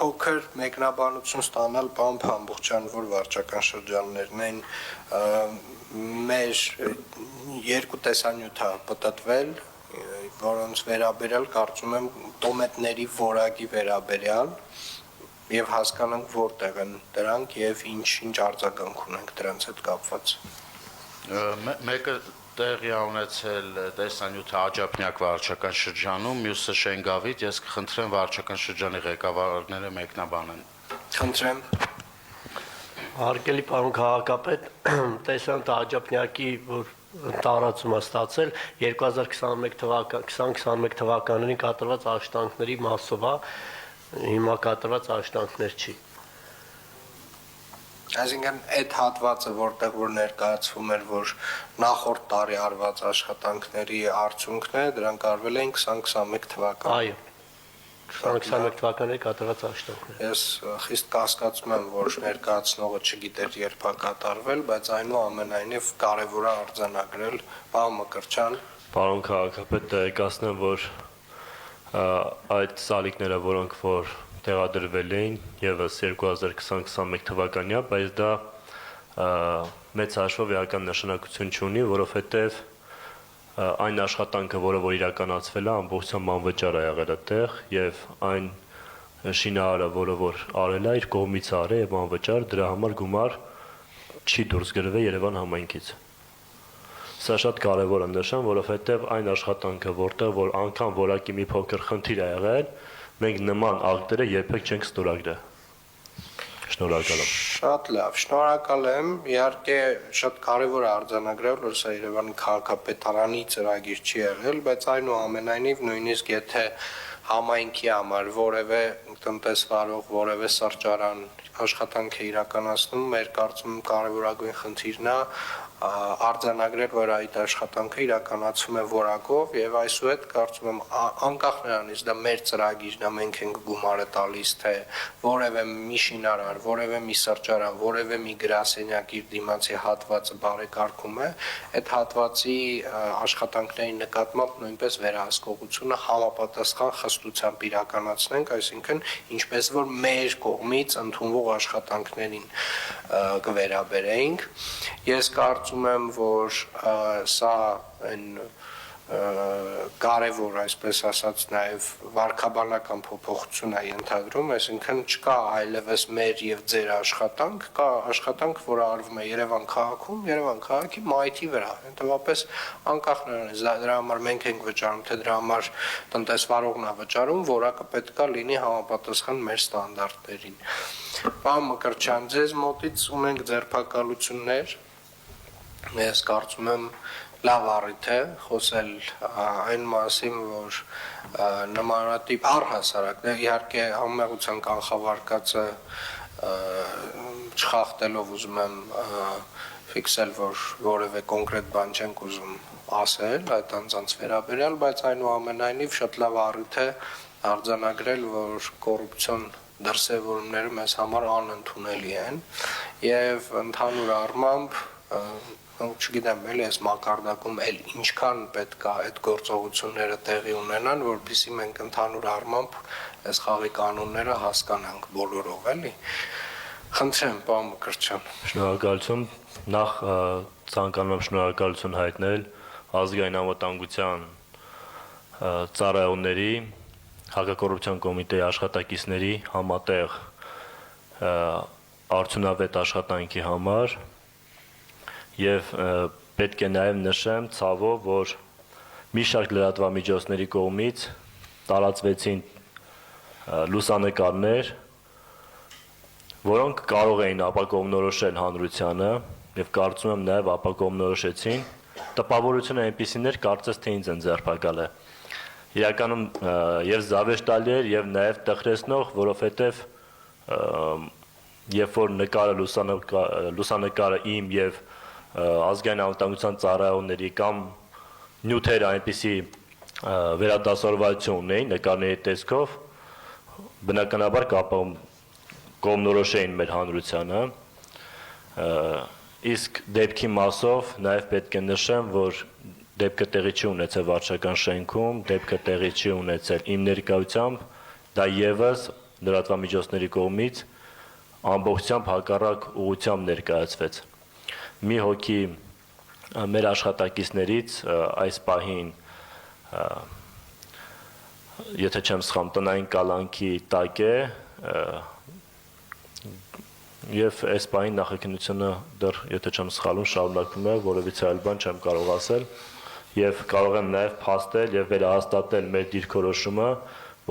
փոքր մեկնաբանություն ստանալ պարոն Փամբուխյան, որ վարչական շրջաններն են մեր երկու տեսանյութ է պատտվել, որոնց վերաբերյալ կարծում եմ տոմետների որակի վերաբերյալ եւ հասկանանք որտեղ են դրանք եւ ինչ արձագանք ունենք դրանց հետ կապված։ Մեկը տեղի ունեցել տեսանյութը Աջափնյակ վարչական շրջանում, մյուսը Շենգավիթ, ես կխնդրեմ վարչական շրջանի ղեկավարները մեկնաբանեն։ Խնդրեմ։ Հարգելի պարոն քաղաքապետ, տեսանյութը Աջափնյակի, որ տարածում է ստացել 2021 թվականներին կատարված աշխատանքների մասով է, հիմա կատարված աշխատանքներ չի։ Այսինքն այդ հատվածը, որտեղ որ ներկայացվում էր, որ նախորդ տարի արված աշխատանքների արդյունքն է, դրանք արվել են 2021 թվականին։ Այո։ 2021 թվականների կատարված աշխատանքներ։ Ես խիստ կասկածում եմ, որ ներկայացնողը չգիտեր երբ է կատարվել, բայց այնուամենայնիվ կարևոր է արձանագրել, պարոն Մկրտչյան։ Պարոն քաղաքապետ, տեղեկացնեմ, որ այդ սալիկները, որոնք որ տեղադրվել էին եւս 2020-21 թվականյա, բայց դա մեծ հաշվով էական նշանակություն չունի, որովհետեւ այն աշխատանքը, որը որ իրականացվել է, ամբողջությամբ անվճար է եղել այդտեղ եւ այն շինարարը, որը որ արել է, իր կողմից արել եւ անվճար, դրա համար գումար չի դուրս գրվել Երևան համայնքից։ Սա շատ կարևոր է նշան, որովհետեւ այն աշխատանքը, որտեղ որ անգամ որակի մի փոքր խնդիր է եղել, մենք նման ակտերը երբեք չենք ստորագրել։ Շնորհակալ եմ։ Շատ լավ, շնորհակալ եմ։ Իհարկե շատ կարևոր է արձանագրել, որ սա Երևանի քաղաքապետարանի ծրագիր չի եղել, բայց այնուամենայնիվ նույնիսկ եթե համայնքի համար որևէ տնտեսվարող, որևէ սրճարան աշխատանք է իրականացնում, մեր կարծում կարևորագույն խնդիրն է արձանագրել, որ այդ աշխատանքը իրականացում է որակով եւ այսուհետ կարծում եմ անկախ նրանից դա մեր ծրագիրն է, մենք ենք գումարը տալիս, թե որևէ մի շինարար, որևէ մի սրճարան, որևէ մի գրասենյակ իր դիմացի հատվածը բարեկարգում է, այդ հատվածի աշխատանքների նկատմամբ նույնպես վերահսկողությունը համապատասխան խստությամբ իրականացնենք, այսինքն ինչպես որ մեր կողմից ընդունվող աշխատանքներին կվերաբերենք։ Ես կարծում եմ, որ սա այն կարևոր, այսպես ասած, նաև վարքաբանական փոփոխություն է ենթադրում, այսինքն չկա այլևս մեր եւ ձեր աշխատանք, կա աշխատանք, որը արվում է Երևան քաղաքում, Երևան քաղաքի մայթի վրա, հետեւաբար անկախ նրանից դրա համար մենք ենք վճարում, թե դրա համար տնտեսվարողն է վճարում, որակը պետք է լինի համապատասխան մեր ստանդարտներին։ Պարոն Մկրտչյան, ձեզ մոտից ունենք ձերբակալություններ, ես կարծում եմ լավ առիթ է խոսել այն մասին, որ նմանատիպ առհասարակ իհարկե համեղության կանխավարկածը չխախտելով ուզում եմ ֆիքսել, որ որևէ կոնկրետ բան չենք ուզում ասել այդ անձանց վերաբերյալ, բայց այնուամենայնիվ շատ լավ առիթ է արձանագրել, որ կոռուպցիոն դրսևորումները մեզ համար անընդունելի են եւ ընդհանուր առմամբ չգիտեմ, էլի այս մակարդակում ինչքան պետք է այդ գործողությունները տեղի ունենան, որպեսզի մենք ընդհանուր առմամբ այս խաղի կանոնները հասկանանք բոլորով, էլի։ Խնդրեմ, պարոն Մկրտչյան։ Շնորհակալություն, նախ ցանկանում եմ շնորհակալություն հայտնել ազգային անվտանգության ծառայողների, հակակոռուպցիոն կոմիտեի աշխատակիցների համատեղ արդյունավետ աշխատանքի համար եւ պետք է նաեւ նշեմ ցավով, որ մի շարք լրատվամիջոցների կողմից տարածվեցին լուսանկարներ, որոնք կարող էին ապակողմնորոշել հանրությանը եւ կարծում եմ նաեւ ապակողմնորոշեցին, տպավորությունը այնպիսին էր, կարծես թե ինձ են ձերբակալել։ Իրականում եւ զավեշտալի էր եւ նաեւ տխրեցնող, որովհետեւ երբ որ լուսանկարը իմ եւ ազգային անվտանգության ծառայողների կամ նյութերը այնպիսի վերադասավորվածություն ունեին նկարների տեսքով, բնականաբար կողմնորոշեին մեր հանրությանը, իսկ դեպքի մասով նաև պետք է նշեմ, որ դեպքը տեղի չի ունեցել վարչական շենքում, դեպքը տեղի չի ունեցել իմ ներկայությամբ, դա եւս լրատվամիջոցների կողմից ամբողջությամբ հակառակ ուղղությամբ ներկայացվեց։ Մի հոգի մեր աշխատակիցներից այս պահին եթե չեմ սխալվում տնային կալանքի տակ է եւ այս պահին նախաքննությունը դեռ եթե չեմ սխալվում շարունակվում է, որովհետեւ այլ բան չեմ կարող ասել եւ կարող եմ նաեւ փաստել եւ վերահաստատել մեր դիրքորոշումը,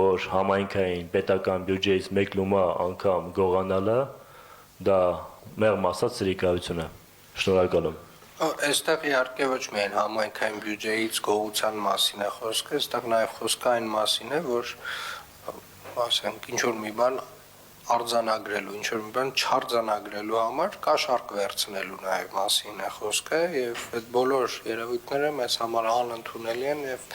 որ համայնքային պետական բյուջեից 1 լումա անգամ գողանալը դա մեղմ ասած սրիկայություն է։ Շնորհակալ եմ։ Այստեղ իհարկե ոչ միայն համայնքային բյուջեից գողության մասին է խոսքը, այստեղ նաև խոսքը այն մասին է, որ ասենք ինչ որ մի բան արձանագրելու, ինչ որ մի բան չարձանագրելու համար կաշառք վերցնելու նաև մասին է խոսքը եւ այդ բոլոր երևույթները մեզ համար անընդունելի են եւ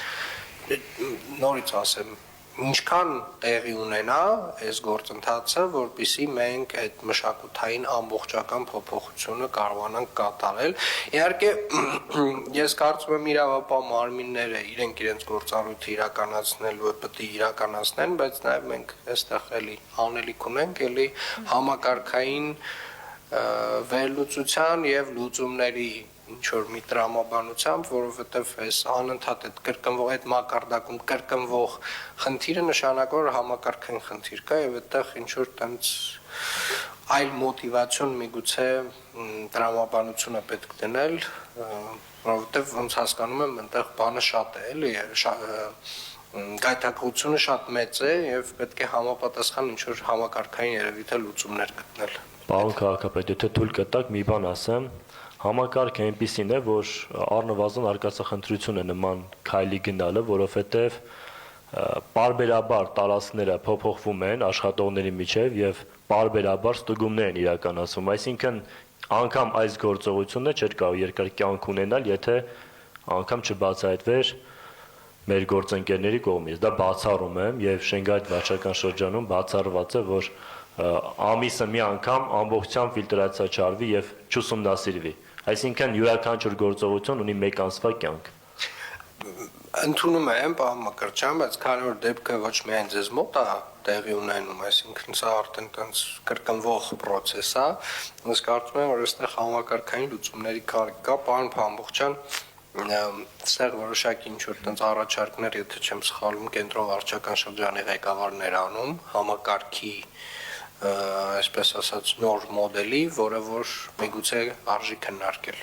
նորից ասեմ ինչքան տեղի ունենա այս գործընթացը, որպեսզի մենք այդ մշակութային ամբողջական փոփոխությունը կարողանանք կատարել։ Իհարկե, ես կարծում եմ իրավապահ մարմինները իրենք իրենց գործառույթը իրականացնելու պետք է իրականացնեն, բայց նաև մենք այստեղ էլի անելիք ունենք, էլի համակարգային վերլուծության եւ լուծումների ինչ-որ մի տրամաբանությամբ, որովհետև այս անընդհատ այդ կրկնվող այդ մակարդակում կրկնվող խնդիրը նշանակում որ համակարգային խնդիր կա եւ այդտեղ ինչ-որ տենց այլ մոտիվացիոն միգուցե տրամաբանությունը պետք դնել, որովհետև ոնց հասկանում եմ, այնտեղ բանը շատ է, էլի գայթակղությունը շատ մեծ է եւ պետք է համապատասխան ինչ-որ համակարգային երևույթը լուծումներ գտնել։ Պարոն քաղաքապետ, եթե թույլ կտաք մի բան ասեմ, համակարգը այնպիսին է, որ առնվազն արկածախնդրություն է նման քայլի գնալը, որովհետև պարբերաբար տարածքները փոփոխվում են աշխատողների միջև եւ պարբերաբար ստուգումներ են իրականացվում, այսինքն անգամ այս գործողությունը չէր կարող երկար կյանք ունենալ, եթե անգամ չբացահայտվեր մեր գործընկերների կողմից։ Դա բացառում եմ եւ Շենգայիթ վարչական շրջանում բացառված է, որ ամիսը մի անգամ ամբողջությամբ ֆիլտրացիա չարվի եւ չուսումնասիրվի։ Այսինքն յուրաքանչյուր գործողություն ունի 1 ամսվա կյանք։ Ընդունում եմ, պարոն Մկրտչյան, բայց քանի որ դեպքը ոչ միայն ձեզ մոտ է տեղի ունենում, այսինքն սա արդեն տենց կրկնվող process է, ես կարծում եմ, որ այստեղ համակարգային լուծումների կարիք կա, պարոն Փամբուխչյան, այստեղ որոշակի ինչ-որ տենց առաջարկներ, եթե չեմ սխալվում, կենտրոն վարչական շրջանի ղեկավարներ անում, համակարգի այսպես ասած նոր մոդելի, որը որ միգուցե արժի քննարկել։